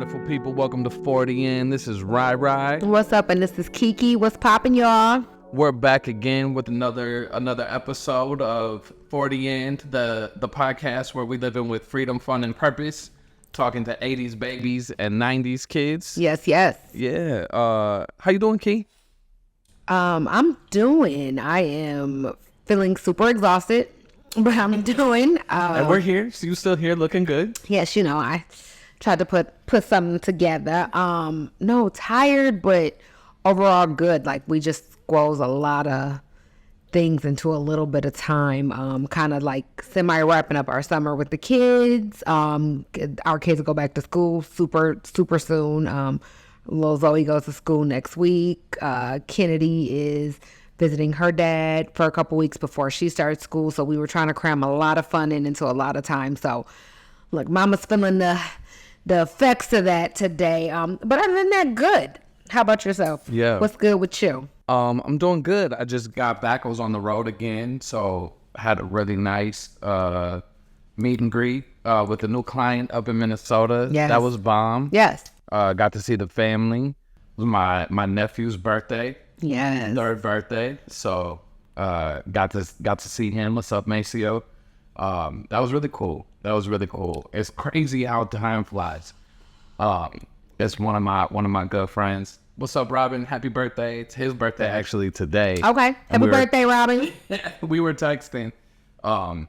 wonderful people. Welcome to 40 In. This is Rai. What's up? And this is Kiki. What's poppin', y'all? We're back again with another episode of 40 In, the podcast where we live in with freedom, fun, and purpose, talking to 80s babies and 90s kids. Yes. Yeah. How you doing, Key? I am feeling super exhausted, but I'm doing. And we're here. So you still here, looking good? Yes, I tried to put something together. No, tired, but overall good. Like we just squoze a lot of things into a little bit of time. Kind of like semi wrapping up our summer with the kids. Our kids go back to school super soon. Little Zoe goes to school next week. Kennedy is visiting her dad for a couple weeks before she starts school. So we were trying to cram a lot of fun into a lot of time. So look, Mama's feeling the effects of that today. But other than that, good. How about yourself? Yeah. What's good with you? I'm doing good. I just got back. I was on the road again, so had a really nice meet and greet with a new client up in Minnesota. Yes. That was bomb. Yes. Got to see the family. It was my nephew's birthday. Yes. Third birthday. So got to see him. What's up, Maceo? That was really cool. It's crazy how time flies. It's one of my good friends. What's up, Robin? Happy birthday. It's his birthday actually today. Okay. Happy birthday, Robin. We were texting. And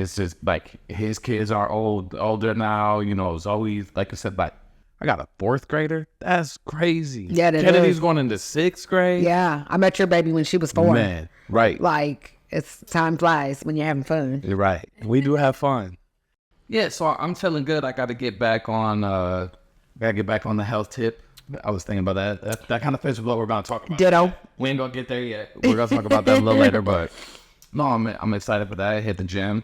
it's just like his kids are older now. Zoe's, like I said, like I got a fourth grader. That's crazy. Yeah, that Kennedy's is. going into sixth grade. Yeah. I met your baby when she was 4. Man, right. Like, it's time flies when you're having fun. You're right. We do have fun. Yeah, so I'm feeling good. I got to get back on the health tip. I was thinking about that. That kind of fits with what we're going to talk about. Ditto. We ain't going to get there yet. We're going to talk about that a little later, but no, I'm excited for that. I hit the gym.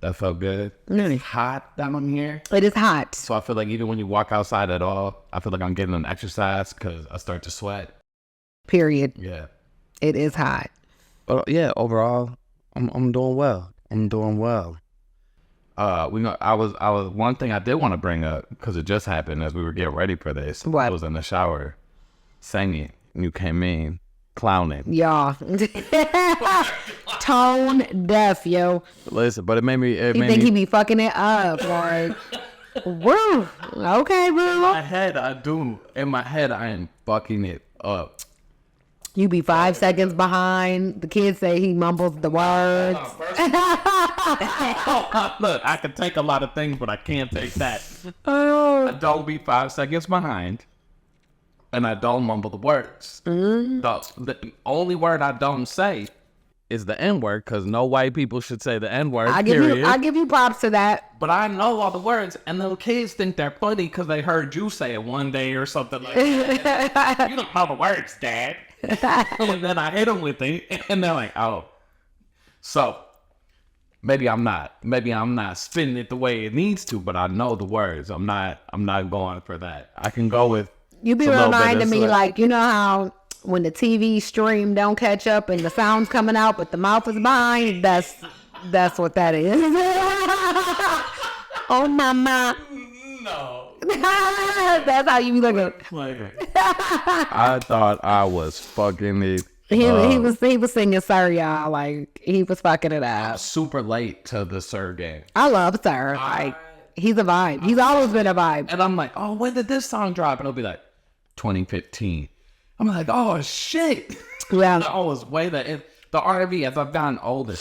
That felt good. Really? It's hot down here. It is hot. So I feel like even when you walk outside at all, I feel like I'm getting an exercise because I start to sweat. Period. Yeah. It is hot. But yeah, overall, I'm doing well. I was one thing I did want to bring up because it just happened as we were getting ready for this. What? I was in the shower, singing, and you came in clowning. Y'all. Tone deaf, yo. Listen, but it made me. He be fucking it up. Like, woo. Okay, boo. In my head, I do. In my head, I am fucking it up. You be 5 seconds behind. The kids say he mumbles the words. Look, I can take a lot of things, but I can't take that. Oh. I don't be 5 seconds behind, and I don't mumble the words. Mm. The only word I don't say is the N-word, because no white people should say the N-word, I period. give you props to that. But I know all the words, and the kids think they're funny because they heard you say it one day or something like that. You don't know the words, Dad. And then I hit them with it, and they're like, oh. So, maybe I'm not spinning it the way it needs to, but I know the words. I'm not going for that. I can go with You be reminding me like, you know how when the TV stream don't catch up and the sound's coming out, but the mouth is behind? That's what that is. Oh, mama. no. That's how you be looking. I thought I was fucking it. He was singing Sir, y'all. Like, he was fucking it up. Super late to the Sir game. I love Sir. Like, he's a vibe. He's always been a vibe. And I'm like, oh, when did this song drop? And it'll be like 2015. I'm like, oh shit. Yeah. I was way the R&B as I've gotten older.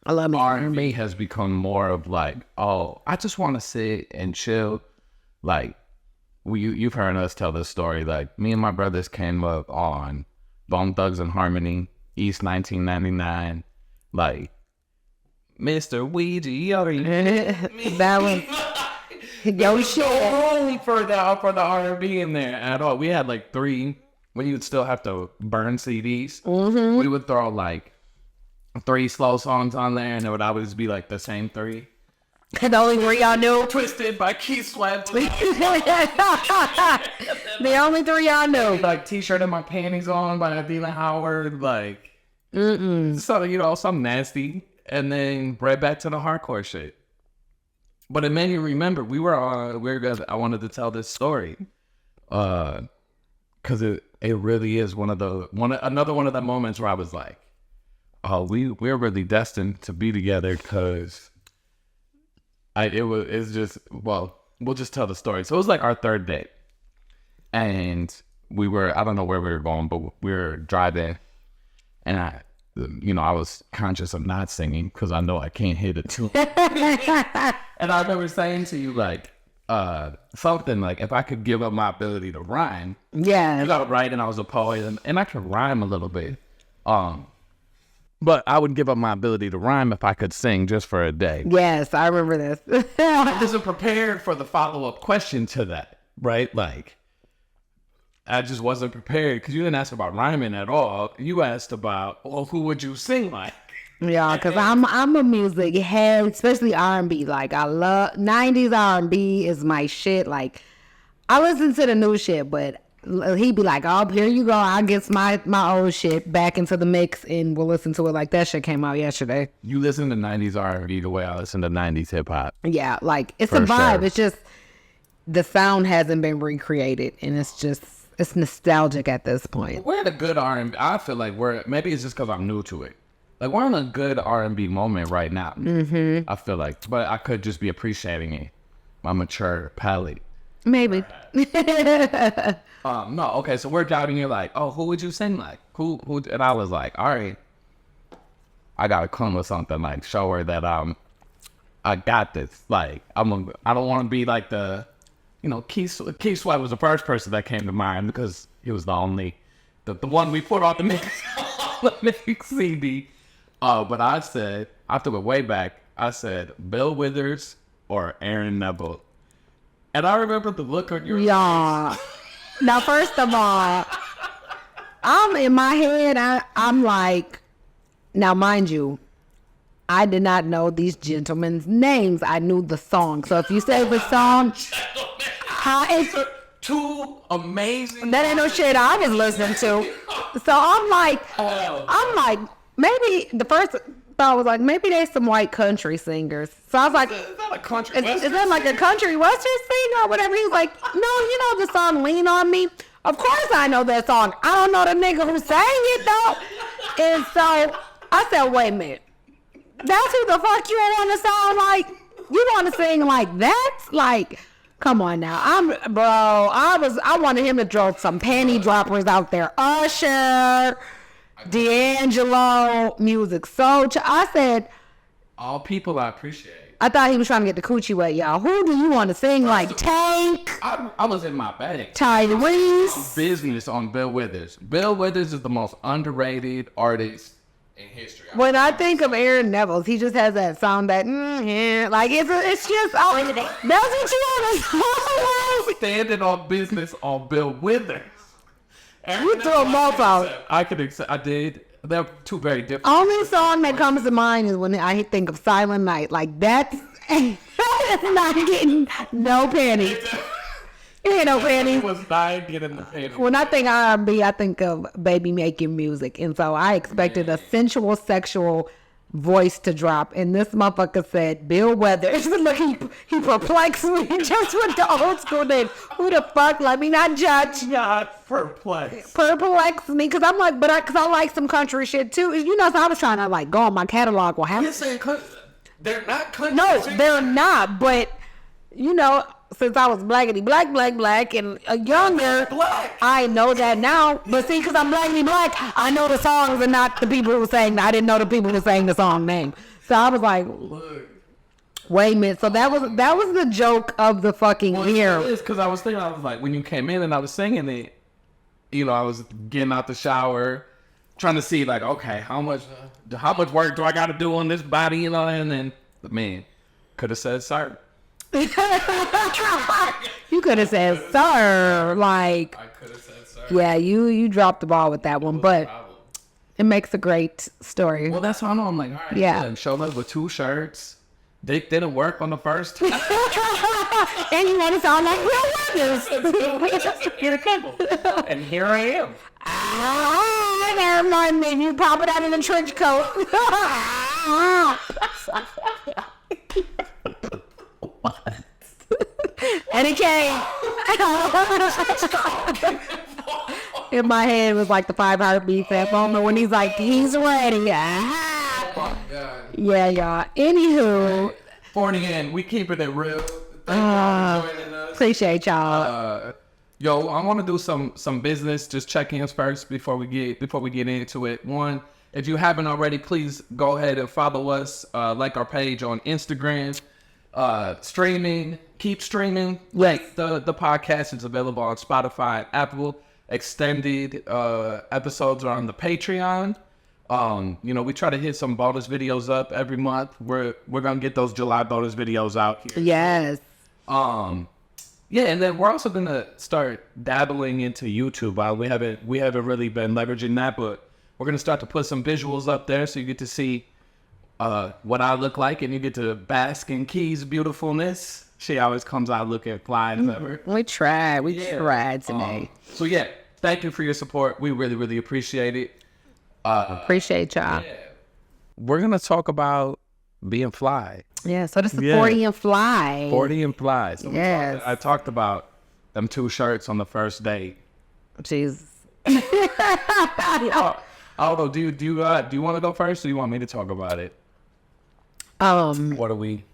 I love me. R&B has become more of like, oh, I just want to sit and chill. Like, you've heard us tell this story. Like, me and my brothers came up on Bone Thugs and Harmony, East 1999. Like, Mr. Ouija, That was yo shit. only for the R&B in there at all. We had like 3. When you would still have to burn CDs, we would throw like 3 slow songs on there, and it would always be like the same 3. The only 3 y'all knew. Twisted by Keith Sweat. The only 3 y'all knew. Like T-shirt and my panties on by Adina Howard. Like, something, something nasty. And then right back to the hardcore shit. But it made me remember I wanted to tell this story, because it really is another one of the moments where I was like, oh, we're really destined to be together, because we'll just tell the story. So it was like our third date, and I don't know where we were going, but we were driving, and I was conscious of not singing because I know I can't hit it too. And I remember saying to you, like, something like, if I could give up my ability to rhyme. Yeah. Because I was writing, I was a poet, and I could rhyme a little bit. But I would give up my ability to rhyme if I could sing just for a day. Yes, I remember this. I wasn't prepared for the follow-up question to that, right? Like, I just wasn't prepared, because you didn't ask about rhyming at all. You asked about, well, who would you sing like? Yeah, because I'm a music head, especially R&B. Like, I love 90s R&B is my shit. Like, I listen to the new shit, but he'd be like, oh, here you go. I'll get my old shit back into the mix, and we'll listen to it. Like, that shit came out yesterday. You listen to 90s R&B the way I listen to 90s hip-hop. Yeah, like, it's For a vibe. sure. It's just, the sound hasn't been recreated, and it's nostalgic at this point. We're in a good R&B. I feel like maybe it's just because I'm new to it. Like, we're in a good R&B moment right now. Mm-hmm. I feel like, but I could just be appreciating it. My mature palate. Maybe. No, okay, so we're doubting. You're like, oh, who would you sing like? Who? And I was like, all right, I gotta come with something, like, show her that I got this. Like, I don't want to be like Keith Sweat was the first person that came to mind, because he was the one we put on the mix CD. But I said, I threw it way back. I said, Bill Withers or Aaron Neville. And I remember the look on your face. Now, first of all, I'm in my head, I'm like, now, mind you, I did not know these gentlemen's names. I knew the song. So if you say the song, two amazing. That ain't no shit I was listening to. So I'm like, maybe the first thought was like, maybe they some white country singers. So I was like, Is that a country? is that like a country western singer or whatever? He was like, no, you know the song Lean On Me? Of course I know that song. I don't know the nigga who sang it though. And so I said, wait a minute. That's who the fuck you want to sound like? You want to sing like that? Like, come on now. I wanted him to throw some panty droppers out there. Usher, D'Angelo, Music Soul. I said, all people I appreciate. I thought he was trying to get the coochie wet, y'all. Who do you want to sing like? Tank? I was in my bag. Tyrese? Business on Bill Withers. Bill Withers is the most underrated artist in history. When I think of Aaron Neville, he just has that sound that, like, it's just, oh, that's what you want to say. Standing on business on Bill Withers. You threw them both out. I could accept. I did. They're two very different. Only song that comes to mind is when I think of Silent Night. Like, that's not getting no panties. You ain't no panties. Was not getting the panties. When I think R&B, I think of baby making music. And so I expected a sensual, sexual voice to drop. And this motherfucker said, Bill Withers. Look, he perplexed me just with the old school name. Who the fuck? Let me not judge. Not perplexed. Perplex me. Because I'm like, because I like some country shit too. You know, so I was trying to like go on my catalog. Well, they're not country. No, they're not. But, you know, since I was blackity black, and younger, I know that now. But see, because I'm blackity black, I know the songs and not the people who sang. I didn't know the people who sang the song name. So I was like, wait a minute. So that was the joke of the fucking year. It is, because I was thinking, I was like, when you came in and I was singing it, you know, I was getting out the shower, trying to see like, okay, how much work do I got to do on this body, you know? And then, man, could have said sorry. You could have said sir, like, I could have said sorry. yeah, you dropped the ball with that one, but it makes a great story. Well, that's how I know. I'm like, all right, yeah. Showed up with 2 shirts. Dick didn't work on the first time. And you want to sound like Bill Withers. And here I am. Never mind me. You pop it out in a trench coat. And it came. In my head, it was like the 5 heartbeats that moment when he's like, he's ready. Oh my God. Yeah, y'all. Anywho. 40 in, we keeping it real. Thank y'all for joining us. Appreciate y'all. Yo, I want to do some business, just check-ins first before we get into it. One, if you haven't already, please go ahead and follow us, like our page on Instagram. Streaming, keep streaming. Yes. The podcast is available on Spotify and Apple. Extended episodes are on the Patreon. We try to hit some bonus videos up every month. We're gonna get those July bonus videos out here. Yes. Yeah, and then we're also gonna start dabbling into YouTube. We haven't really been leveraging that, but we're gonna start to put some visuals up there so you get to see what I look like, and you get to bask in Key's beautifulness. She always comes out looking fly as ever. We tried today. So yeah, thank you for your support. We really, really appreciate it. Appreciate y'all. Yeah. We're gonna talk about being fly. Yeah, so this is 40 and fly. 40 and fly. So yes. I talked about them 2 shirts on the first date. Jesus. Although, do you want to go first, or do you want me to talk about it? What are we?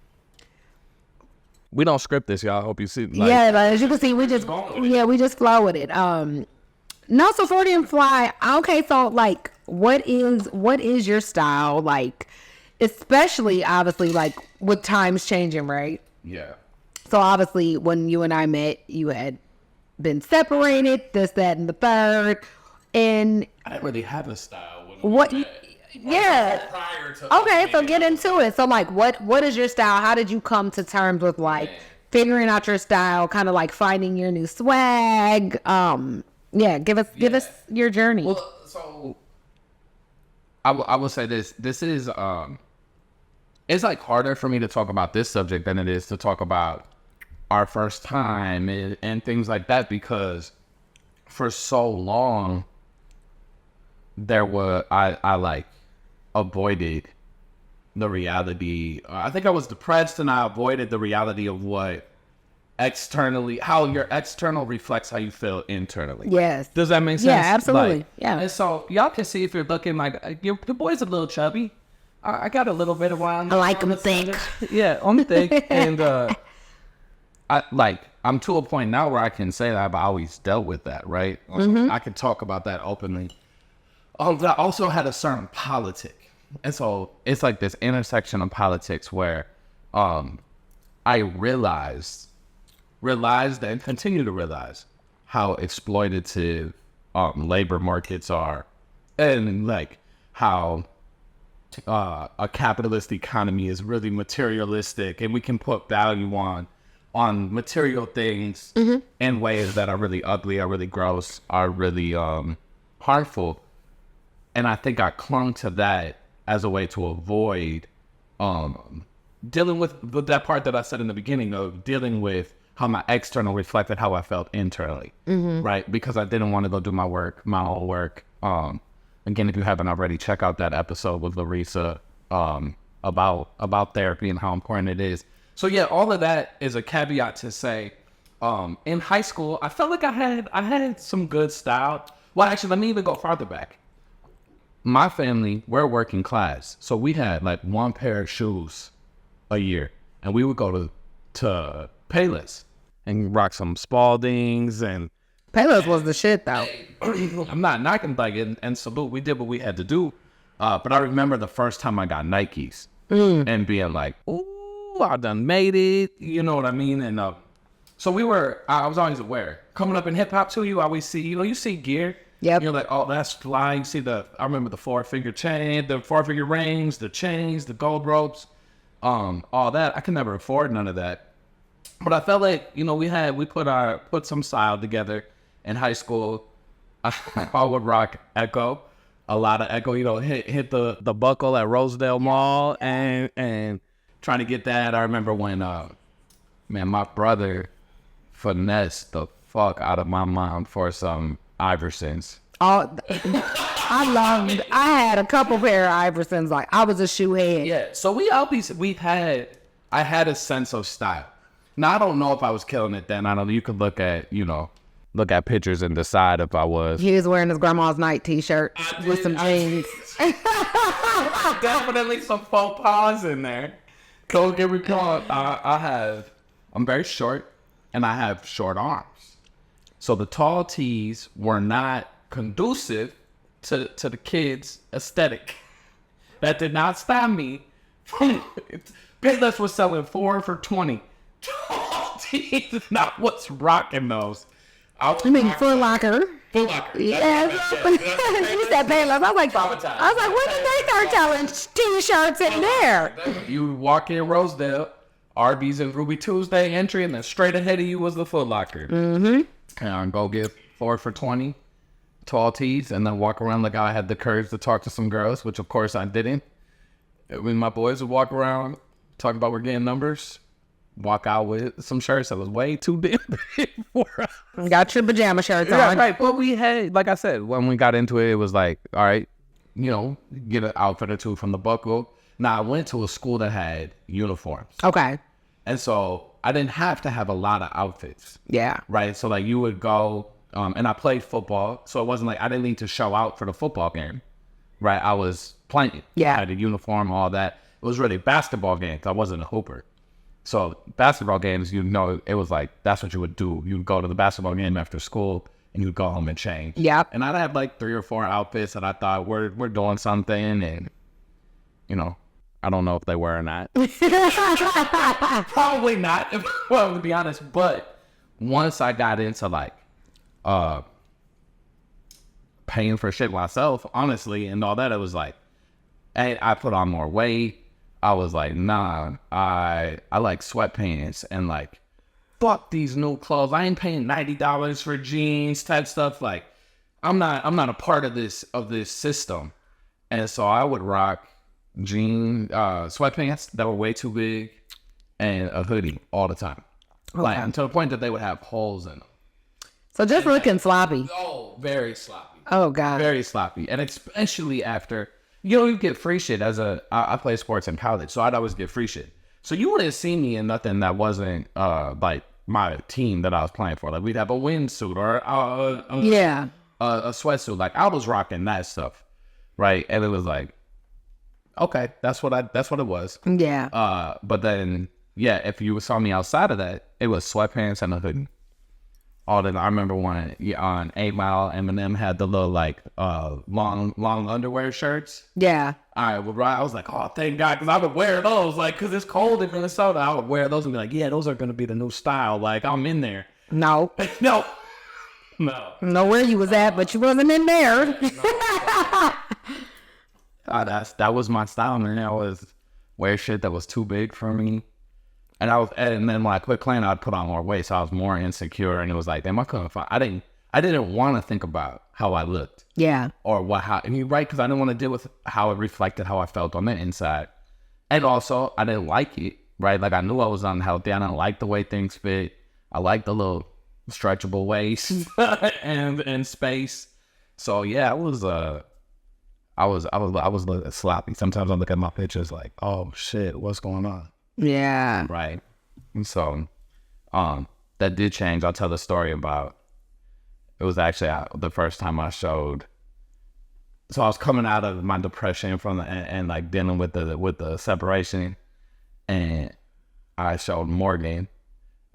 We don't script this, y'all. I hope you see. But as you can see, we just flow with it. No, so 40 and fly. Okay, so like, what is your style like? Especially, obviously, like with times changing, right? Yeah. So obviously, when you and I met, you had been separated, this, that, and the third, and I didn't really have a style. Yeah. Okay, so get into it. So like, what is your style? How did you come to terms with like figuring out your style, kind of like finding your new swag? Give us your journey. Well, so I will say this. This is it's like harder for me to talk about this subject than it is to talk about our first time and things like that, because for so long I like avoided the reality. I think I was depressed, and I avoided the reality of what how your external reflects how you feel internally. Yes. Does that make sense? Yeah, absolutely. Like, yeah. And so y'all can see if you're looking like your boy's a little chubby. I got a little bit of wine. I like him thick. Yeah, I'm thick, and I'm to a point now where I can say that I've always dealt with that, right? Mm-hmm. I can talk about that openly. I also had a certain politic. And so it's like this intersection of politics where I realized and continue to realize how exploitative labor markets are, and like how a capitalist economy is really materialistic, and we can put value on material things in ways that are really ugly, are really gross, are really harmful. And I think I clung to that as a way to avoid dealing with that part that I said in the beginning of dealing with how my external reflected how I felt internally, right? Because I didn't want to go do my own work. Again, if you haven't already, check out that episode with Larissa about therapy and how important it is. So yeah, all of that is a caveat to say, in high school, I felt like I had some good style. Well, actually, let me even go farther back. My family, we're working class, so we had like 1 pair of shoes a year, and we would go to Payless and rock some Spaldings. And Payless was the shit, though. I'm not knocking like it, and salute. We did what we had to do, but I remember the first time I got Nikes and being like, "Ooh, I done made it." You know what I mean? And so I was always aware. Coming up in hip hop too, you always see, you see gear. Yep. You're like, oh, that's fly. You see I remember the 4-finger chain, the 4-finger rings, the chains, the gold ropes, all that. I could never afford none of that. But I felt like, we put some style together in high school. I would rock Echo, a lot of Echo, hit the buckle at Rosedale Mall and trying to get that. I remember when, my brother finessed the fuck out of my mom for some Iversons. Oh, I had a couple pair of Iversons. Like, I was a shoe head. Yeah. So I had a sense of style. Now, I don't know if I was killing it then. I don't know. You could look at pictures and decide if I was. He was wearing his grandma's night t-shirt with some jeans. Definitely some faux pas in there. Don't get me wrong. I'm very short, and I have short arms. So the tall tees were not conducive to the kids' aesthetic. That did not stop me. Payless was selling 4 for $20. Tall tees is not what's rocking those. You mean Foot Locker? Foot Locker. Yeah. You said Payless. I was like, when did they start selling t-shirts in there? You walk in Rosedale, Arby's and Ruby Tuesday entry, and then straight ahead of you was the Foot Locker. Mm-hmm. And go get 4 for $20, tall tees, and then walk around like I had the courage to talk to some girls, which of course I didn't. When my boys would walk around, talk about we're getting numbers, walk out with some shirts that was way too damn big for us. Got your pajama shirts on. Yeah, right. But we had, like I said, when we got into it, it was like, all right, get an outfit or two from the buckle. Now, I went to a school that had uniforms. Okay. And so I didn't have to have a lot of outfits. Yeah. Right. So like you would go, and I played football. So it wasn't like I didn't need to show out for the football game. Right. I was playing. Yeah. I had a uniform, all that. It was really basketball games. I wasn't a hooper. So basketball games, it was like, that's what you would do. You'd go to the basketball game after school and you'd go home and change. Yep. And I'd have like 3 or 4 outfits that I thought we're doing something, and, I don't know if they were or not. Probably not, well, to be honest. But once I got into like paying for shit myself, honestly, and all that, it was like, and I put on more weight. I was like, nah, I like sweatpants and like, fuck these new clothes. I ain't paying $90 for jeans type stuff. Like, I'm not a part of this system. And so I would rock sweatpants that were way too big and a hoodie all the time. Okay. Like, to the point that they would have holes in them. So just looking sloppy. Oh, very sloppy. Oh, God. Very sloppy. And especially after, you get free shit I play sports in college, so I'd always get free shit. So you wouldn't see me in nothing that wasn't like my team that I was playing for. Like we'd have a windsuit or a sweatsuit. Like I was rocking that stuff, right? And it was like, okay, that's what it was. Yeah. But then, if you saw me outside of that, it was sweatpants and a hoodie. I remember when on 8 Mile, Eminem had the little like long underwear shirts. Yeah. I was like, oh, thank God, because I would wear those, like, because it's cold in Minnesota. I would wear those and be like, yeah, those are going to be the new style. Like, I'm in there. No. No. Know where you was at, but you wasn't in there. That was my style, man. I was wear shit that was too big for me. And then when I quit playing, I'd put on more weight, so I was more insecure. And it was like, damn, I couldn't find. I didn't want to think about how I looked. Yeah. Or and you're right, because I didn't want to deal with how it reflected how I felt on the inside. And also, I didn't like it, right? Like I knew I was unhealthy. I didn't like the way things fit. I like the little stretchable waist and space. So yeah, I was a little sloppy. Sometimes I look at my pictures like, oh shit, what's going on? Yeah. Right. And so, that did change. I'll tell the story about, it was actually the first time I showed. So I was coming out of my depression and like dealing with the separation, and I showed Morgan,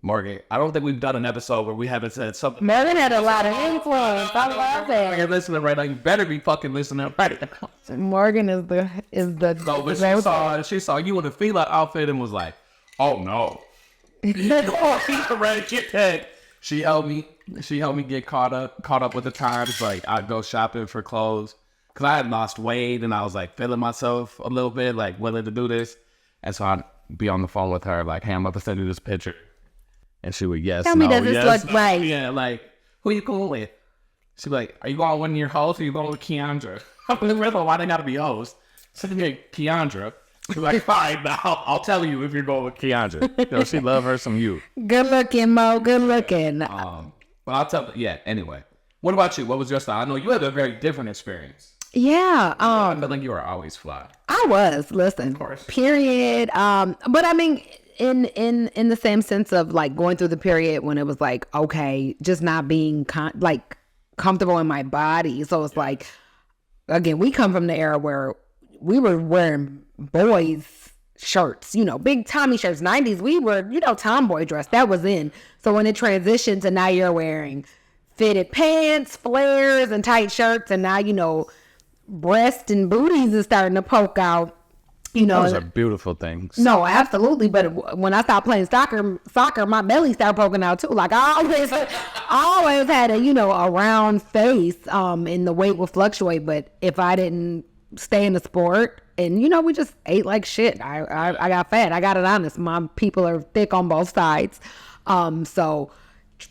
I don't think we've done an episode where we haven't said something. Morgan had a lot of influence. I love that. You're listening right now. You better be fucking listening right now. Morgan is the. No, but she saw you in a Fila outfit and was like, "Oh no." She helped me get caught up with the times. Like I'd go shopping for clothes because I had lost weight and I was like feeling myself a little bit, like willing to do this. And so I'd be on the phone with her, like, "Hey, I'm about to send you this picture." And she would, yes, tell me, does this look right? Yeah, like, who you going with? She'd be like, are you going with one of your hosts or you going with Keyondra? I'm like, why they gotta be hosts? So Keyondra. She's like, fine, I'll tell you if you're going with Keyondra. She love her some you. Good looking, Mo, good looking. But I'll tell anyway. What about you? What was your style? I know you had a very different experience. Yeah. I feel like you were always fly. I was, listen. Of course. Period. But I mean, in the same sense of like going through the period when it was like, okay, just not being comfortable in my body. So it's like, again, we come from the era where we were wearing boys shirts, big Tommy shirts. 90s, we were, tomboy dress. That was in. So when it transitioned to now you're wearing fitted pants, flares, and tight shirts, and now, breasts and booties is starting to poke out. Those are beautiful things. No, absolutely. But when I stopped playing soccer, my belly started poking out too. Like I always had a round face, and the weight would fluctuate. But if I didn't stay in the sport, and we just ate like shit. I got fat. I got it honest. My people are thick on both sides. So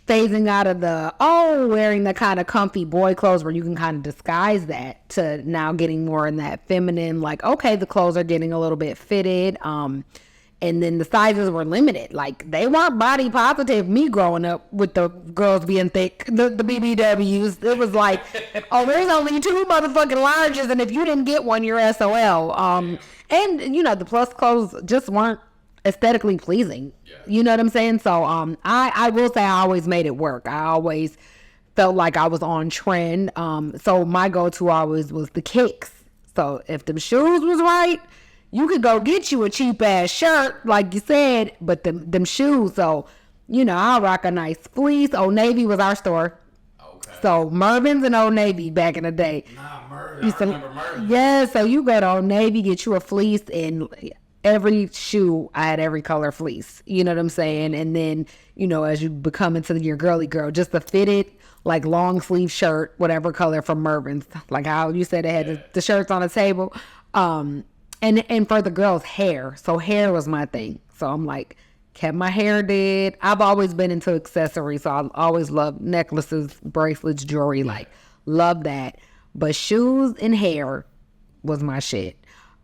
phasing out of wearing the kind of comfy boy clothes where you can kind of disguise that to now getting more in that feminine, like, okay, the clothes are getting a little bit fitted. And then the sizes were limited. Like they weren't body positive. Me growing up with the girls being thick, the BBWs, it was like, oh, there's only 2 motherfucking larges. And if you didn't get one, you're SOL. And the plus clothes just weren't aesthetically pleasing. You know what I'm saying? So I will say I always made it work. I always felt like I was on trend. So my go-to always was the kicks. So if them shoes was right, you could go get you a cheap ass shirt, like you said, but them shoes. So I'll rock a nice fleece. Old Navy was our store. Okay. So Mervyn's and Old Navy back in the day. Nah, Mervyn. I remember Mervyn. Yeah, so you go to Old Navy, get you a fleece, and every shoe, I had every color fleece. You know what I'm saying? And then, as you become into your girly girl, just a fitted, like long sleeve shirt, whatever color from Mervyn's. Like how you said they had the shirts on the table. And for the girls, hair. So hair was my thing. So I'm like, kept my hair did. I've always been into accessories. So I always loved necklaces, bracelets, jewelry. Like, love that. But shoes and hair was my shit.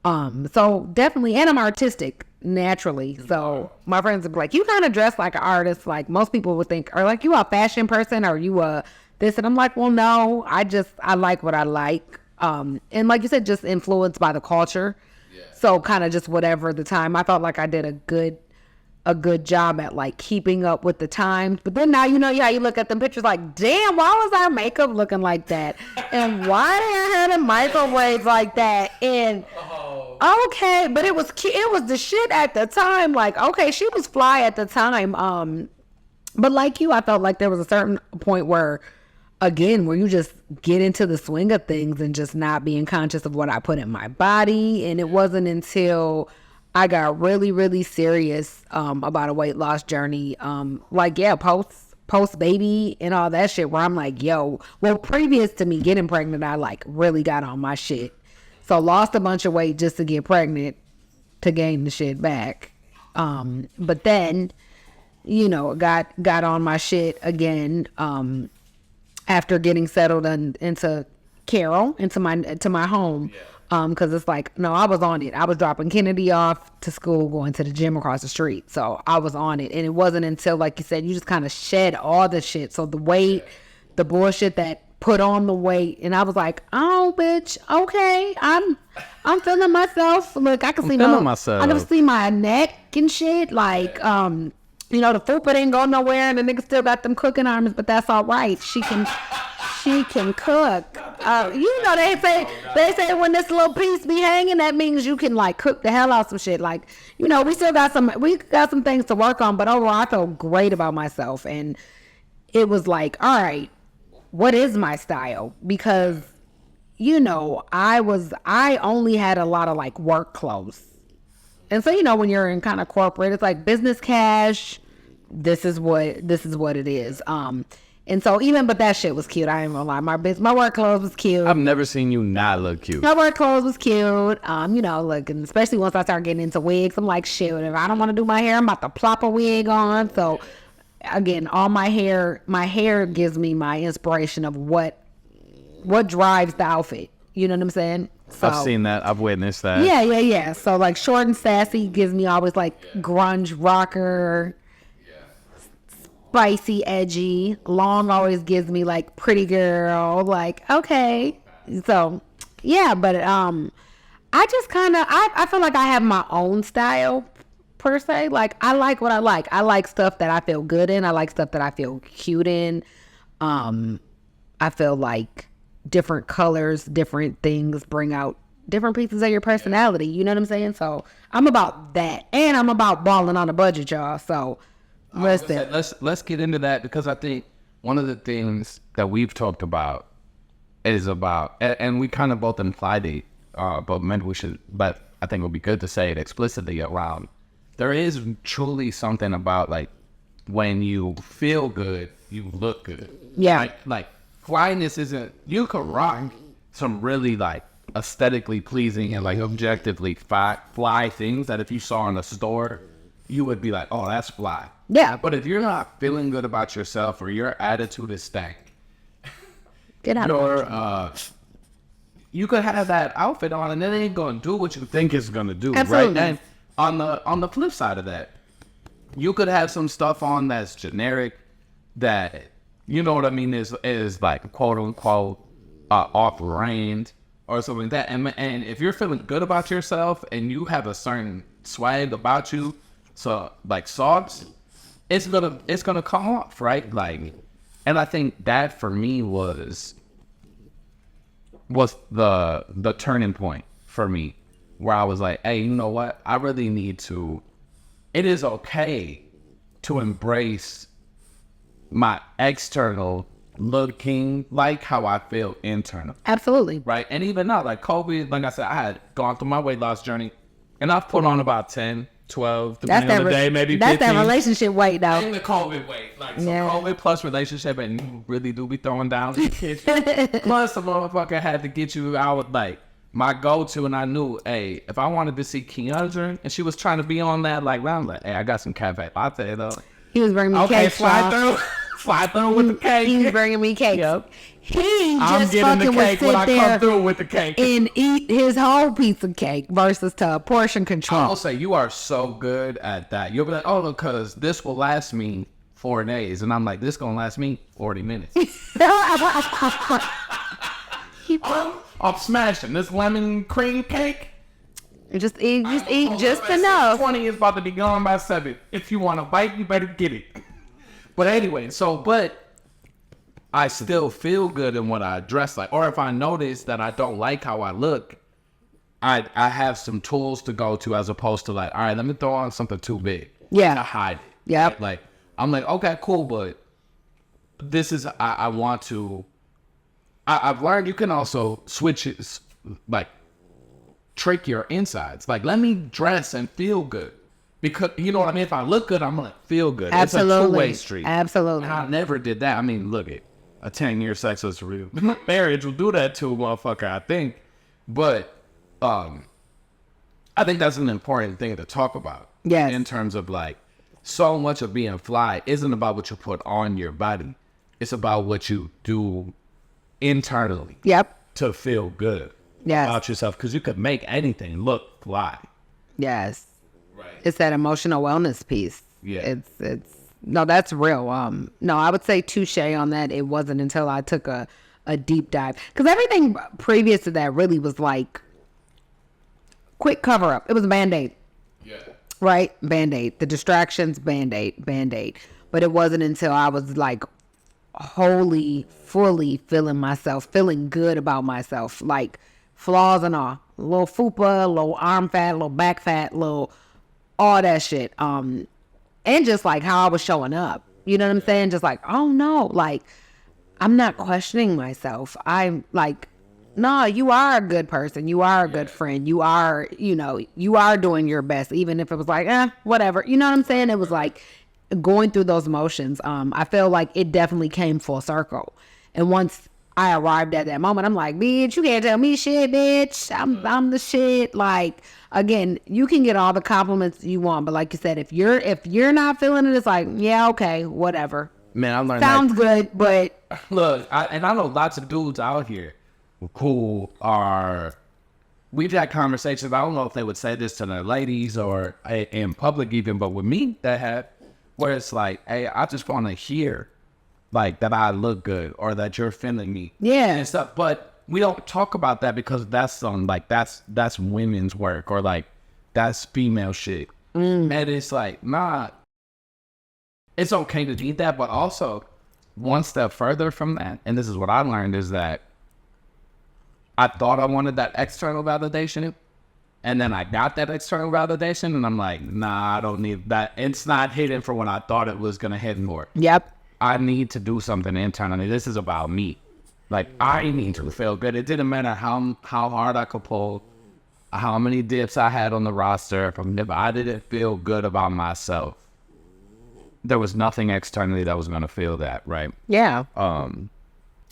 So definitely, and I'm artistic naturally. So my friends would be like, you kind of dress like an artist. Like most people would think, or like you a fashion person, or you a this, and I'm like, well, no, I like what I like. And like you said, just influenced by the culture. Yeah. So kind of just whatever the time. I felt like I did a good job at like keeping up with the times. But then now how you look at them pictures like, damn, why was our makeup looking like that? And why did I have the microwaves like that? And okay, but it was cute. It was the shit at the time. Like, okay, she was fly at the time. But like you, I felt like there was a certain point where you just get into the swing of things and just not being conscious of what I put in my body. And it wasn't until I got really, really serious about a weight loss journey. Post baby and all that shit, where I'm like, previous to me getting pregnant, I like really got on my shit. So lost a bunch of weight just to get pregnant to gain the shit back. But then, got on my shit again after getting settled into Carroll, into my home. Because it's like, no, I was on it. I was dropping Kennedy off to school, going to the gym across the street. So I was on it. And it wasn't until, like you said, you just kind of shed all the shit. So the weight, the bullshit that put on the weight. And I was like, oh, bitch, okay. I'm feeling myself. Look, I can see myself. I can see my neck and shit. Like, the fupa ain't going nowhere. And the nigga still got them cooking arms, but that's all right. She can cook. They say when this little piece be hanging, that means you can like cook the hell out some shit. Like, we still got some things to work on, but overall I feel great about myself. And it was like, all right, what is my style? Because, I only had a lot of like work clothes. And so, when you're in kind of corporate, it's like business cash. This is what it is. And so but that shit was cute. I ain't gonna lie. My work clothes was cute. I've never seen you not look cute. My work clothes was cute. Look, and especially once I started getting into wigs, I'm like, shit, if I don't want to do my hair, I'm about to plop a wig on. So again, all my hair gives me my inspiration of what drives the outfit. You know what I'm saying? So, I've seen that. I've witnessed that. Yeah. So like short and sassy gives me always like grunge rocker. Spicy, edgy. Long always gives me like pretty girl. Like, okay. So yeah, but I just kind of I feel like I have my own style per se. Like, I like what I like. I like stuff that I feel good in. I like stuff that I feel cute in. I feel like different colors, different things bring out different pieces of your personality. You know what I'm saying? So I'm about that, and I'm about balling on a budget, y'all. So listen, let's get into that, because I think one of the things that we've talked about is about, and we kind of both implied it, but maybe we should, but I think it would be good to say it explicitly around. There is truly something about, like, when you feel good, you look good. Yeah. Like flyness isn't, you could rock some really, like, aesthetically pleasing and, like, objectively fly things that if you saw in the store, you would be like, oh, that's fly. Yeah. But if you're not feeling good about yourself, or your attitude is stank, get out of you could have that outfit on and it ain't gonna do what you think it's gonna do. Absolutely. Right? And on the flip side of that, you could have some stuff on that's generic, that, you know what I mean, is like quote unquote off brand or something like that. And if you're feeling good about yourself and you have a certain swag about you, so like socks, it's gonna come off, right? Like, and I think that for me was the turning point for me, where I was like, hey, you know what? I really need to, it is okay to embrace my external looking like how I feel internal. Absolutely. Right? And even now, like COVID, like I said, I had gone through my weight loss journey, and I've put on about 10, 12, depending on the day, maybe 15. That's that relationship weight, though. And the COVID weight. Like, so COVID plus relationship, and you really do be throwing down in the kitchen. Plus, the motherfucker had to get you out, like, my go-to, and I knew, hey, if I wanted to see Keyondra, and she was trying to be on that, like, round, like, hey, I got some cafe latte, though. He was bringing me cake. Slide through with the cake. He was bringing me cake. Yep. He I'm just getting the fucking cake would when I sit come there through with the cake and eat his whole piece of cake versus to portion I control. will say, you are so good at that. You'll be like, oh, because this will last me 4 days. And I'm like, this going to last me 40 minutes. I'm smashing this lemon cream cake. Just eat just enough. 20 is about to be gone by 7. If you want to bite, you better get it. But anyway, but I still feel good in what I dress like. Or if I notice that I don't like how I look, I have some tools to go to, as opposed to like, all right, let me throw on something too big. Yeah. To hide it. Yep. Like, I'm like, okay, cool, but this is, I want to, I've learned you can also switch it, like, trick your insides. Like, let me dress and feel good. Because, you know what I mean? If I look good, I'm going to feel good. Absolutely. It's a two-way street. Absolutely. And I never did that. I mean, look it. A 10-year sexless marriage will do that to a motherfucker, I think. But I think that's an important thing to talk about. Yes. In terms of, like, so much of being fly isn't about what you put on your body. It's about what you do internally. Yep. To feel good. Yes. About yourself. Because you could make anything look fly. Yes. Right. It's that emotional wellness piece. Yeah. It's no, that's real. No, I would say touche on that. It wasn't until I took a deep dive, because everything previous to that really was like quick cover up. It was a Band-Aid. Yeah. Right? Band-Aid. The distractions, Band-Aid. But it wasn't until I was like fully feeling myself, feeling good about myself, like flaws and all. A little fupa, a little arm fat, a little back fat, all that shit. And just like how I was showing up. You know what I'm saying? Just like, oh no, like, I'm not questioning myself. I'm like, no, you are a good person. You are a good friend. You are, you are doing your best, even if it was like, whatever. You know what I'm saying? It was like going through those motions. I feel like it definitely came full circle. And once I arrived at that moment, I'm like, bitch, you can't tell me shit, bitch. I'm the shit. Like, again, you can get all the compliments you want, but like you said, if you're not feeling it, it's like, yeah, okay, whatever. Man, I learned sounds good, but look, I know lots of dudes out here who are, we've had conversations. I don't know if they would say this to their ladies or in public even, but with me, they have, where it's like, hey, I just want to hear like that I look good or that you're feeling me. Yeah. And stuff. But we don't talk about that because that's like that's women's work, or like that's female shit. And it's like, nah, it's okay to need that, but also one step further from that, and this is what I learned, is that I thought I wanted that external validation, and then I got that external validation, and I'm like, nah, I don't need that. It's not hitting for what I thought it was gonna hit for. Yep. I need to do something internally. This is about me. Like, I need to feel good. It didn't matter how hard I could pull, how many dips I had on the roster. If I didn't feel good about myself, there was nothing externally that was going to feel that, right? Yeah.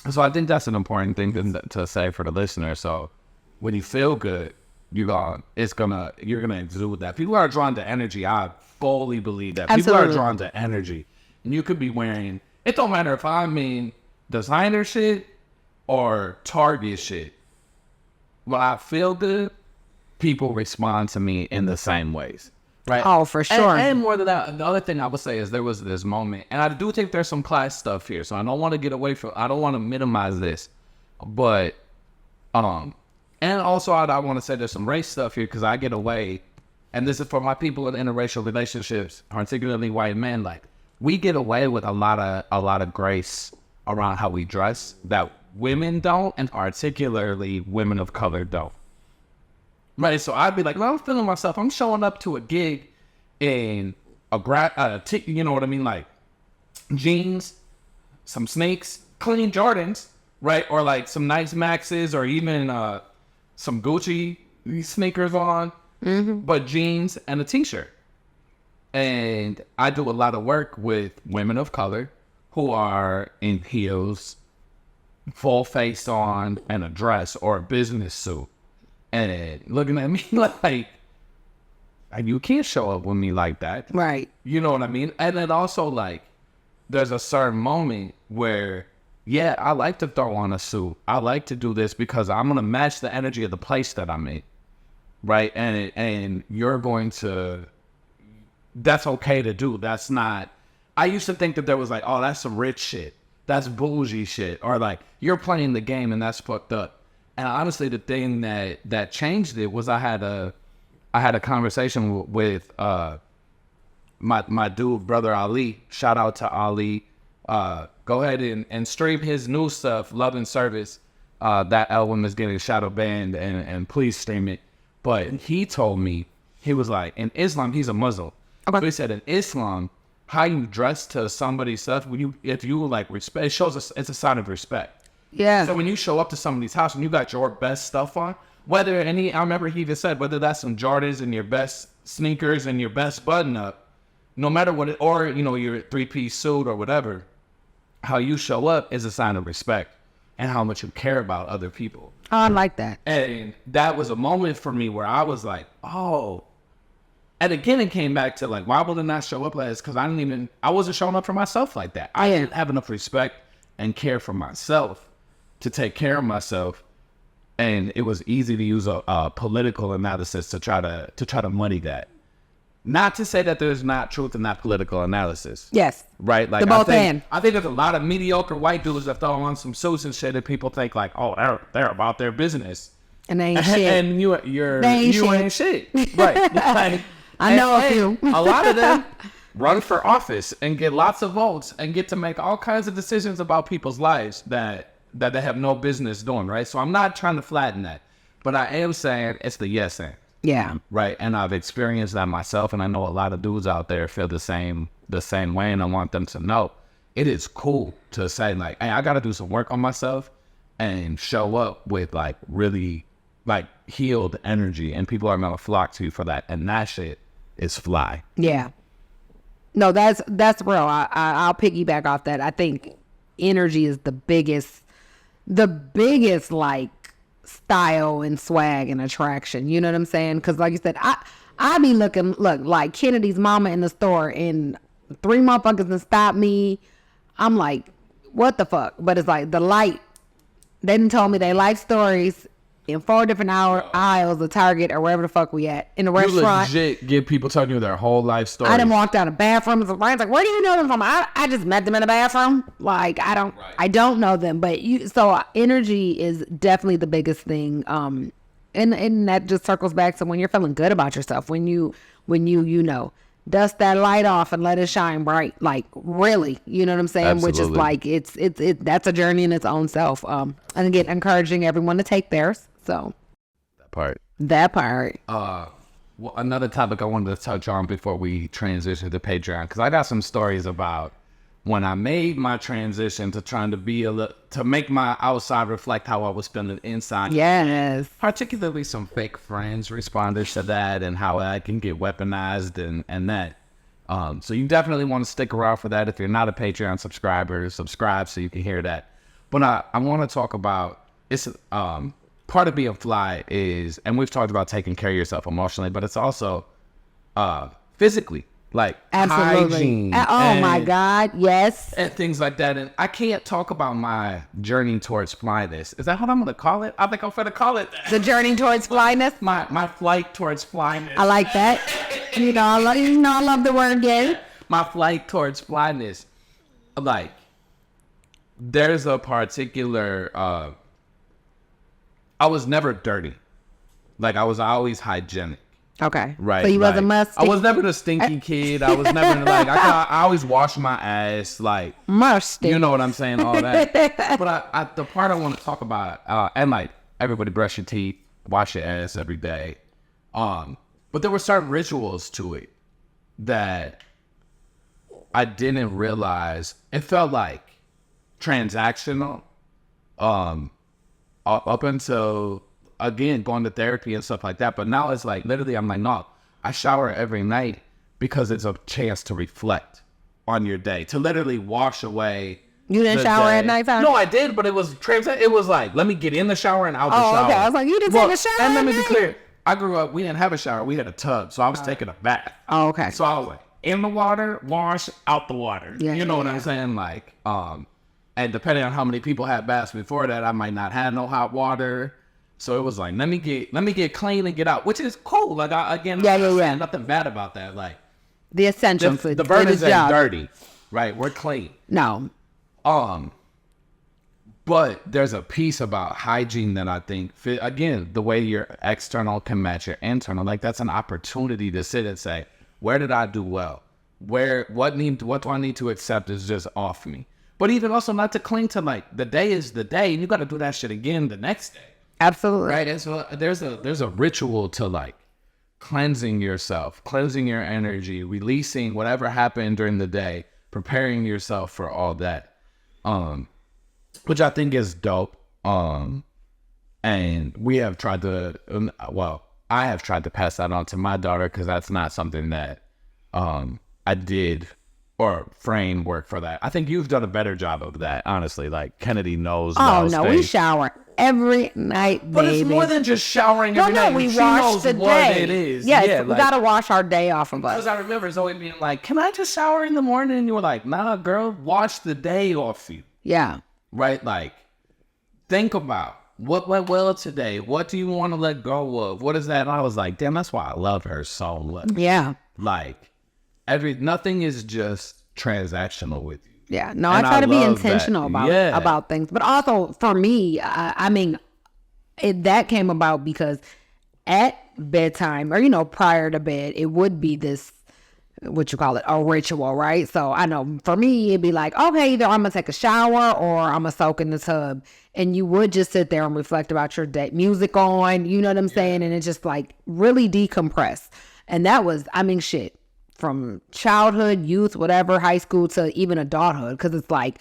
So I think that's an important thing to say for the listener. So when you feel good, you're gonna exude that. People are drawn to energy. I fully believe that. Absolutely. People are drawn to energy. And you could be wearing, it don't matter if I mean designer shit or Target shit. When I feel good, people respond to me in the same ways. Right? Oh, for sure. And more than that, the other thing I would say is there was this moment, and I do think there's some class stuff here, so I don't want to minimize this, but, and also I want to say there's some race stuff here, because I get away, and this is for my people in interracial relationships, particularly white men, like, we get away with a lot of grace around how we dress that women don't, and particularly women of color don't. Right, so I'd be like, well, I'm feeling myself. I'm showing up to a gig in you know what I mean, like jeans, some sneaks, clean Jordans, right, or like some nice Maxes, or even some Gucci sneakers on, but jeans and a t-shirt. And I do a lot of work with women of color who are in heels, full face on, and a dress or a business suit. And looking at me like, you can't show up with me like that. Right. You know what I mean? And then also, like, there's a certain moment where, yeah, I like to throw on a suit. I like to do this because I'm going to match the energy of the place that I'm in. Right? And you're going to, that's okay to do. That's not, I used to think that there was like, oh, that's some rich shit. That's bougie shit. Or like, you're playing the game and that's fucked up. And honestly, the thing that changed it was I had a conversation with my dude, brother Ali. Shout out to Ali. Go ahead and stream his new stuff, Love and Service. That album is getting shadow banned, and please stream it. But he told me, he was like, in Islam, he's a Muslim. Okay. So he said, in Islam, how you dress to somebody's stuff, if you like respect, it shows it's a sign of respect. Yeah. So when you show up to somebody's house and you got your best stuff on, I remember he even said, whether that's some Jordans and your best sneakers and your best button up, no matter what or, your 3-piece suit or whatever, how you show up is a sign of respect and how much you care about other people. Oh, I like that. And that was a moment for me where I was like, oh. And again, it came back to like, why wouldn't I show up like this? Because I wasn't showing up for myself like that. I didn't have enough respect and care for myself to take care of myself, and it was easy to use a political analysis to try to muddy that. Not to say that there's not truth in that political analysis. Yes. Right? Like, I think there's a lot of mediocre white dudes that throw on some suits and shit, and people think like, oh, they're about their business, and they ain't shit. And you ain't shit. Right? Like, I know a few. A lot of them run for office and get lots of votes and get to make all kinds of decisions about people's lives that they have no business doing, right? So I'm not trying to flatten that, but I am saying it's the yes and. Yeah. Right. And I've experienced that myself, and I know a lot of dudes out there feel the same way, and I want them to know it is cool to say like, hey, I got to do some work on myself and show up with like really like healed energy, and people are going to flock to you for that. And that shit is fly. Yeah. No, that's real. I'll piggyback off that. I think energy is the biggest like style and swag and attraction. You know what I'm saying? Because like you said, I be look like Kennedy's mama in the store, and 3 motherfuckers that stop me. I'm like, what the fuck? But it's like the light. They done told me their life stories in 4 different aisles of Target or wherever the fuck we at in the restaurant. You legit get people telling you their whole life story. I done walked out of bathrooms. Ryan's like, where do you know them from? I just met them in the bathroom. Like, I don't know them, but so energy is definitely the biggest thing. And that just circles back to when you're feeling good about yourself, when you when you know, dust that light off and let it shine bright. Like, really, you know what I'm saying? Absolutely. Which is like, it's that's a journey in its own self. And again, encouraging everyone to take theirs. So that part. Well, another topic I wanted to touch on before we transition to Patreon, because I got some stories about when I made my transition to trying to be to make my outside reflect how I was feeling inside. Yes. Particularly some fake friends responded to that and how I can get weaponized and that. So you definitely want to stick around for that. If you're not a Patreon subscriber, subscribe so you can hear that. But I want to talk about, it's part of being fly is, and we've talked about taking care of yourself emotionally, but it's also physically, like Absolutely. hygiene. My God, yes. And things like that. And I can't talk about my journey towards flyness. Is that what I'm going to call it? I think I'm going to call it that. The journey towards flyness. My flight towards flyness. I like that. I love the word again. My flight towards flyness. Like, there's a particular, I was never dirty. Like, I was always hygienic. Okay. Right. So you was a must. I was never the stinky kid. I was never like, I always wash my ass. Like, musty. You know what I'm saying? All that. But the part I want to talk about, and like, everybody brush your teeth, wash your ass every day. But there were certain rituals to it that I didn't realize. It felt like transactional. Up until, again, going to therapy and stuff like that. But now it's like, literally, I'm like, no, I shower every night because it's a chance to reflect on your day, to literally wash away. You didn't shower at nighttime? No, I did, but it was like, let me get in the shower and out the shower. Okay. I was like, you didn't take a shower and let me at be night? clear. I grew up, we didn't have a shower. We had a tub, so I was taking a bath. Oh, okay. So I was like, in the water, wash, out the water. Yeah, you know what I'm saying? Like, and depending on how many people had baths before that, I might not have no hot water. So it was like, let me get clean and get out, which is cool. Like, nothing bad about that. Like, the essentials. the burners ain't dirty, right? We're clean. No. But there's a piece about hygiene that I think, again, the way your external can match your internal. Like, that's an opportunity to sit and say, where did I do well? What do I need to accept is just off me? But even also not to cling to, like, the day is the day, and you got to do that shit again the next day. Absolutely. Right? And so there's a ritual to, like, cleansing yourself, cleansing your energy, releasing whatever happened during the day, preparing yourself for all that, which I think is dope. And we have tried to, I have tried to pass that on to my daughter, because that's not something that I did or framework for that. I think you've done a better job of that, honestly. Like, Kennedy knows. Oh, no, we shower every night, baby. But it's more than just showering every night. We she wash knows the what day. it is. Yes, we gotta wash our day off of us. Because I remember Zoe being like, can I just shower in the morning? And you were like, nah, girl, wash the day off you. Yeah. Right? Like, think about what went well today. What do you want to let go of? What is that? And I was like, damn, that's why I love her so much. Yeah. Like, nothing is just transactional with you. Yeah, no, I try to be intentional about things. But also for me, I mean, that came about because at bedtime, or, prior to bed, it would be this, what you call it, a ritual, right? So I know for me, it'd be like, okay, either I'm going to take a shower or I'm going to soak in the tub. And you would just sit there and reflect about your day, music on, you know what I'm saying? And it just like really decompress. And that was, shit. From childhood, youth, whatever, high school to even adulthood. Because it's like,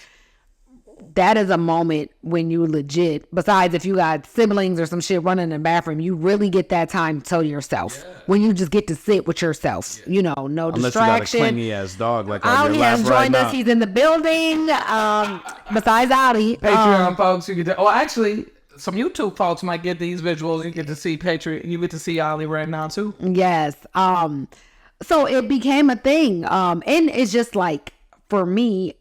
that is a moment when you legit, besides if you got siblings or some shit running in the bathroom, you really get that time to yourself. Yeah. When you just get to sit with yourself, no Unless distraction. You got a clingy ass dog like Audi has joined us. He's in the building. Besides Audi. Patreon folks, you get to, actually, some YouTube folks might get these visuals. You get to see you get to see Ollie right now too. Yes. So it became a thing. And it's just like, for me,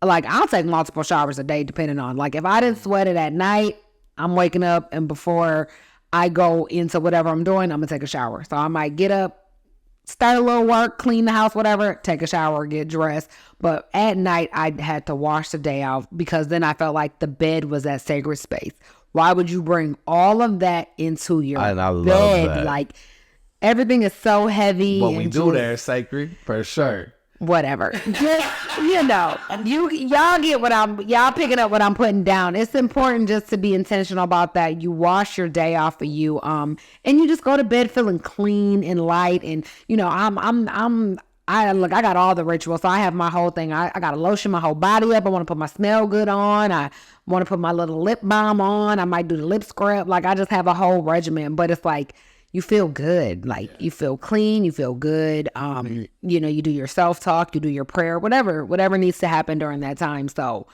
like, I'll take multiple showers a day depending on, like, if I didn't sweat it at night, I'm waking up, and before I go into whatever I'm doing, I'm gonna take a shower. So I might get up, start a little work, clean the house, whatever, take a shower, get dressed. But at night, I had to wash the day out, because then I felt like the bed was that sacred space. Why would you bring all of that into your bed? Love that. Like, Everything is so heavy. What we and do just there is sacred, for sure. whatever. Just, y'all picking up what I'm putting down. It's important just to be intentional about that. You wash your day off of you, and you just go to bed feeling clean and light. And I got all the rituals. So I have my whole thing. I got to lotion my whole body up. I want to put my smell good on. I want to put my little lip balm on. I might do the lip scrub. Like, I just have a whole regimen. But it's like, you feel good. Like, you feel clean. You feel good. You do your self-talk. You do your prayer. Whatever needs to happen during that time. So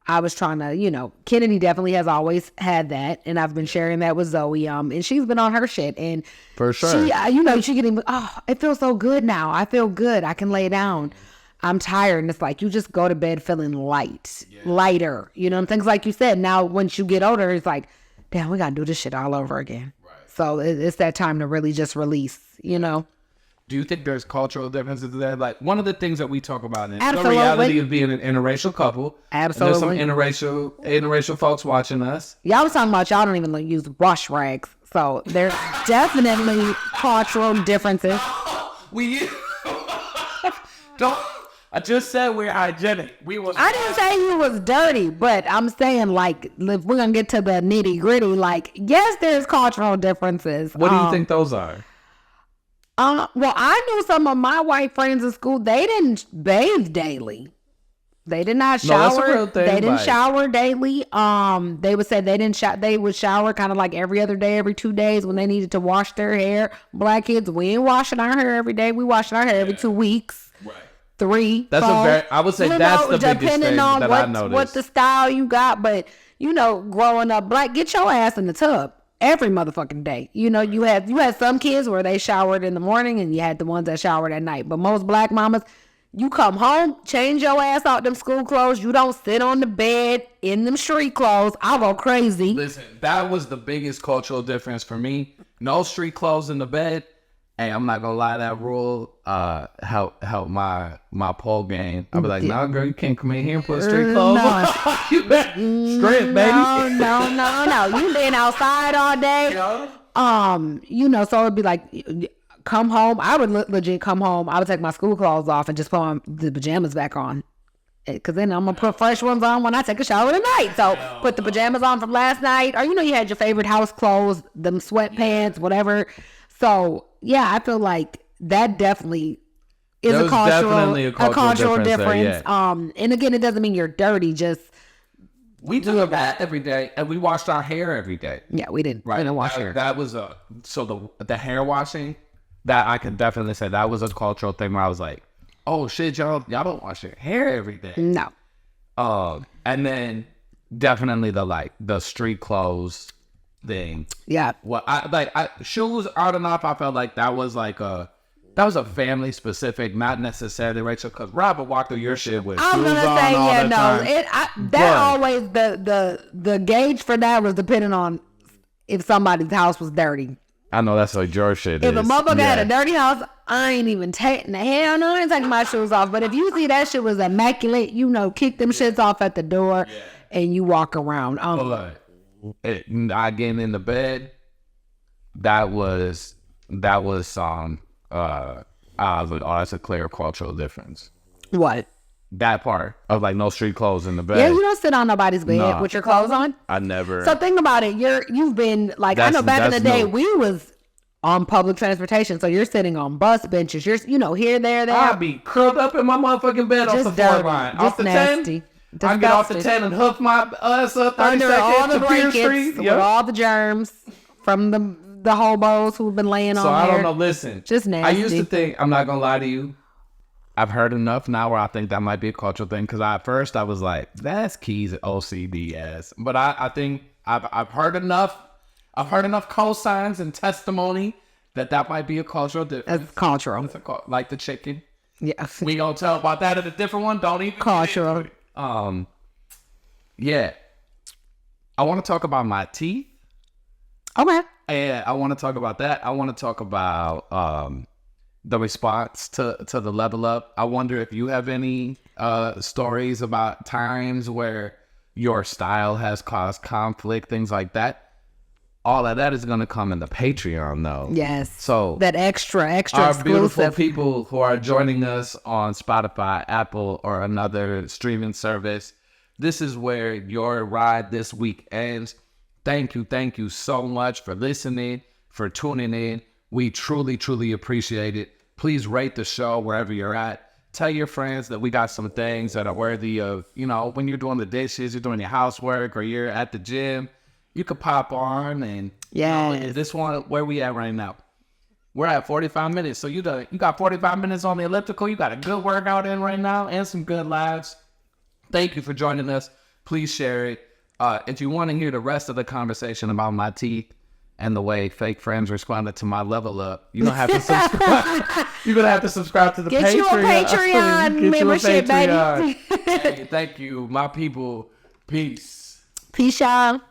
I was trying to, Kennedy definitely has always had that. And I've been sharing that with Zoe. And she's been on her shit. And for sure. She getting, it feels so good now. I feel good. I can lay down. I'm tired. And it's like, you just go to bed feeling lighter, and things like you said. Now, once you get older, it's like, damn, we got to do this shit all over again. Right. So it's that time to really just release, Do you think there's cultural differences there? Like, one of the things that we talk about is Absolutely. the reality of being an interracial couple. Absolutely. And there's some interracial folks watching us. Y'all was talking about y'all don't even use wash rags. So there's definitely cultural differences. Don't. I just said we're hygienic. I didn't say you was dirty, but I'm saying, like, if we're gonna get to the nitty gritty, like, yes, there's cultural differences. What do you think those are? Well, I knew some of my white friends in school. They didn't bathe daily. They did not shower. No, that's a real thing. They didn't shower daily. They would say they didn't they would shower kind of like every other day, every 2 days when they needed to wash their hair. Black kids, we ain't washing our hair every day. We washing our hair every 2 weeks. Right. 3. That's 4. I would say that's the biggest thing that I noticed. What the style you got, but growing up black, get your ass in the tub every motherfucking day. You had some kids where they showered in the morning, and you had the ones that showered at night. But most black mamas, you come home, change your ass out them school clothes. You don't sit on the bed in them street clothes. I'll go crazy. Listen, that was the biggest cultural difference for me. No street clothes in the bed. Hey, I'm not gonna lie, that rule help my pole game. I'll be like, nah, girl, you can't come in here and put street clothes on. You straight, baby. No. You been outside all day. So it'd be like, come home. I would legit come home. I would take my school clothes off and just put the pajamas back on. Because then I'm going to put fresh ones on when I take a shower tonight. So put the pajamas on from last night. Or, you had your favorite house clothes, them sweatpants, whatever. So, yeah, I feel like that definitely is a cultural difference. And again, it doesn't mean you're dirty. Just we do that every day, and we washed our hair every day. Yeah, we didn't. Right, we didn't wash hair. That was the hair washing. That I could definitely say that was a cultural thing where I was like, oh shit, y'all don't wash your hair every day. No. And then definitely the street clothes thing. Yeah. Well, I shoes out and off. I felt like that was a family specific, not necessarily Rachel, because Rob would walk through your shit with shoes on all the time. Always the gauge for that was depending on if somebody's house was dirty. I know that's what your shit is. If a motherfucker had a dirty house, I ain't even taking the hell no, I ain't taking my shoes off. But if you see that shit was immaculate, kick them shits off at the door and you walk around. I getting in the bed. That was that's a clear cultural difference. What? That part of no street clothes in the bed. Yeah, you don't sit on nobody's bed with your clothes on. I never. So think about it. You've been I know back in the day we was on public transportation, so you're sitting on bus benches. You're here, there. I'll be curled up in my motherfucking bed off the floor line. Off the nasty. 10. I get off the 10 and hoof my ass up 30 under seconds all the to blankets Street. with all the germs from the hobos who've been laying on there. So I don't know. Listen, just nasty. I used to think, I'm not gonna lie to you, I've heard enough now where I think that might be a cultural thing. Because at first I was like, that's Key's OCD ass. But I think I've heard enough. I've heard enough cosigns and testimony that might be a cultural difference. It's cultural. Like the chicken. Yeah. We gonna tell about that at a different one. Don't even. Cultural. Yeah. I want to talk about my teeth. Okay. Yeah, I want to talk about that. I want to talk about the response to the level up. I wonder if you have any stories about times where your style has caused conflict, things like that. all of that is going to come in the Patreon, though. Yes. So that extra our exclusive. beautiful people who are joining us on Spotify, Apple, or another streaming service, this is where your ride this week ends. Thank you so much for listening, for tuning in. We truly, truly appreciate it. Please rate the show wherever you're at. Tell your friends that we got some things that are worthy of, when you're doing the dishes, you're doing your housework, or you're at the gym, you could pop on and this one, where we at right now? We're at 45 minutes. So you got 45 minutes on the elliptical. You got a good workout in right now and some good laughs. Thank you for joining us. Please share it. If you want to hear the rest of the conversation about my teeth and the way fake friends responded to my level up, you're gonna have to subscribe. You're gonna have to subscribe to the Patreon. Get you a Patreon membership, baby. Hey, thank you, my people. Peace. Peace, y'all.